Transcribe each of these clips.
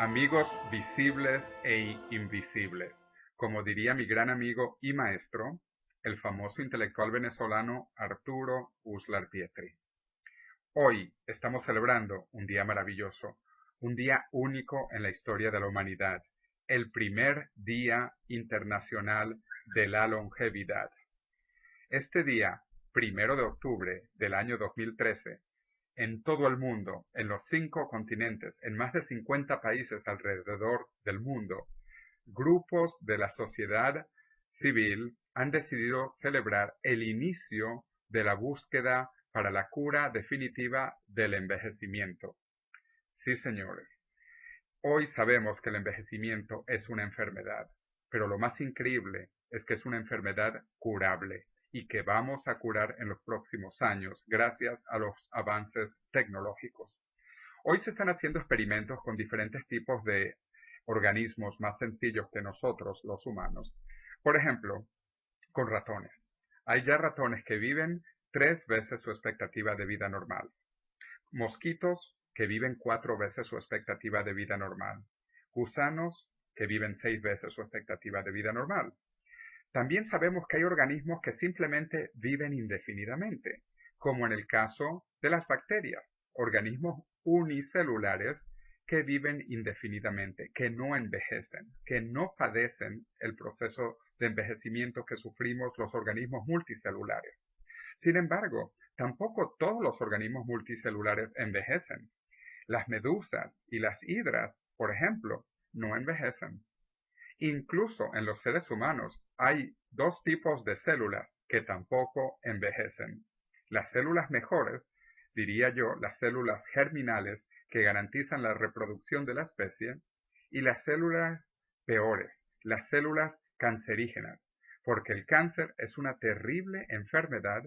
Amigos visibles e invisibles. Como diría mi gran amigo y maestro, el famoso intelectual venezolano Arturo Uslar Pietri. Hoy estamos celebrando un día maravilloso, un día único en la historia de la humanidad, el primer Día Internacional de la Longevidad. Este día, 1 de octubre del año 2013, en todo el mundo, en los 5 continentes, en más de 50 países alrededor del mundo, grupos de la sociedad civil han decidido celebrar el inicio de la búsqueda para la cura definitiva del envejecimiento. Sí, señores, hoy sabemos que el envejecimiento es una enfermedad, pero lo más increíble es que es una enfermedad curable y que vamos a curar en los próximos años gracias a los avances tecnológicos. Hoy se están haciendo experimentos con diferentes tipos de organismos más sencillos que nosotros, los humanos. Por ejemplo, con ratones. Hay ya ratones que viven 3 veces su expectativa de vida normal. Mosquitos que viven 4 veces su expectativa de vida normal. Gusanos que viven 6 veces su expectativa de vida normal. También sabemos que hay organismos que simplemente viven indefinidamente, como en el caso de las bacterias, organismos unicelulares que viven indefinidamente, que no envejecen, que no padecen el proceso de envejecimiento que sufrimos los organismos multicelulares. Sin embargo, tampoco todos los organismos multicelulares envejecen. Las medusas y las hidras, por ejemplo, no envejecen. Incluso en los seres humanos hay 2 tipos de células que tampoco envejecen. Las células mejores, diría yo, las células germinales que garantizan la reproducción de la especie, y las células peores, las células cancerígenas, porque el cáncer es una terrible enfermedad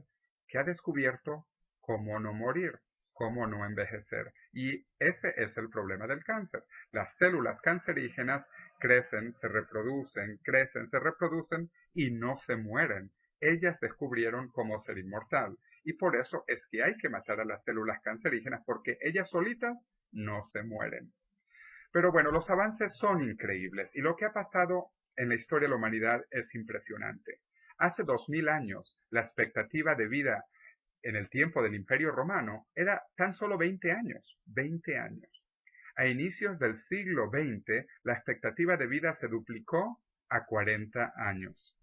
que ha descubierto cómo no morir, cómo no envejecer. Y ese es el problema del cáncer. Las células cancerígenas crecen, se reproducen, crecen, se reproducen y no se mueren. Ellas descubrieron cómo ser inmortal. Y por eso es que hay que matar a las células cancerígenas porque ellas solitas no se mueren. Pero bueno, los avances son increíbles y lo que ha pasado en la historia de la humanidad es impresionante. Hace 2000 años, la expectativa de vida en el tiempo del Imperio Romano era tan solo 20 años, 20 años. A inicios del siglo XX, la expectativa de vida se duplicó a 40 años.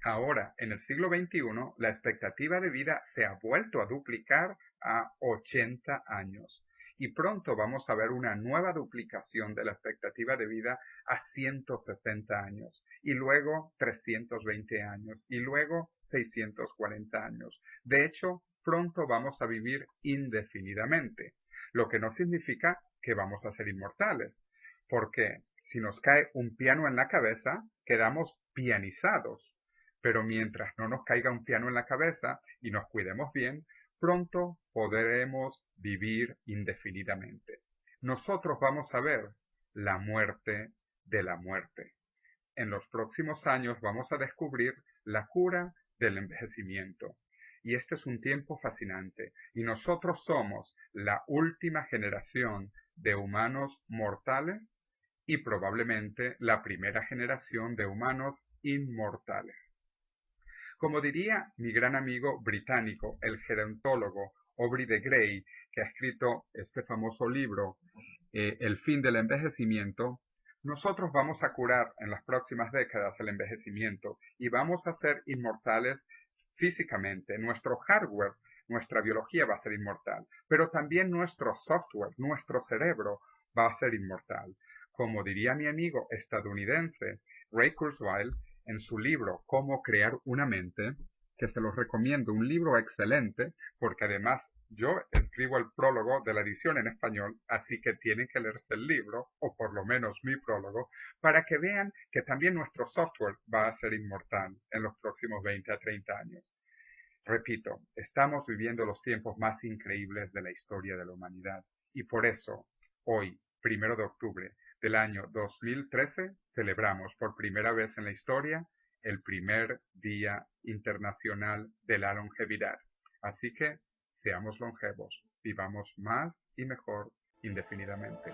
Ahora, en el siglo XXI, la expectativa de vida se ha vuelto a duplicar a 80 años. Y pronto vamos a ver una nueva duplicación de la expectativa de vida a 160 años, y luego 320 años, y luego 640 años. De hecho, pronto vamos a vivir indefinidamente, lo que no significa que vamos a ser inmortales, porque si nos cae un piano en la cabeza, quedamos pianizados. Pero mientras no nos caiga un piano en la cabeza y nos cuidemos bien, pronto podremos vivir indefinidamente. Nosotros vamos a ver la muerte de la muerte. En los próximos años vamos a descubrir la cura del envejecimiento. Y este es un tiempo fascinante. Y nosotros somos la última generación de humanos mortales y probablemente la primera generación de humanos inmortales. Como diría mi gran amigo británico, el gerontólogo Aubrey de Grey, que ha escrito este famoso libro, El fin del envejecimiento, nosotros vamos a curar en las próximas décadas el envejecimiento y vamos a ser inmortales físicamente. Nuestro hardware, nuestra biología va a ser inmortal, pero también nuestro software, nuestro cerebro va a ser inmortal. Como diría mi amigo estadounidense Ray Kurzweil, en su libro Cómo crear una mente, que se los recomiendo, un libro excelente, porque además yo escribo el prólogo de la edición en español, así que tienen que leerse el libro, o por lo menos mi prólogo, para que vean que también nuestro software va a ser inmortal en los próximos 20 a 30 años. Repito, estamos viviendo los tiempos más increíbles de la historia de la humanidad, y por eso, hoy, 1 de octubre del año 2013, celebramos por primera vez en la historia el primer Día Internacional de la Longevidad. Así que seamos longevos, vivamos más y mejor indefinidamente.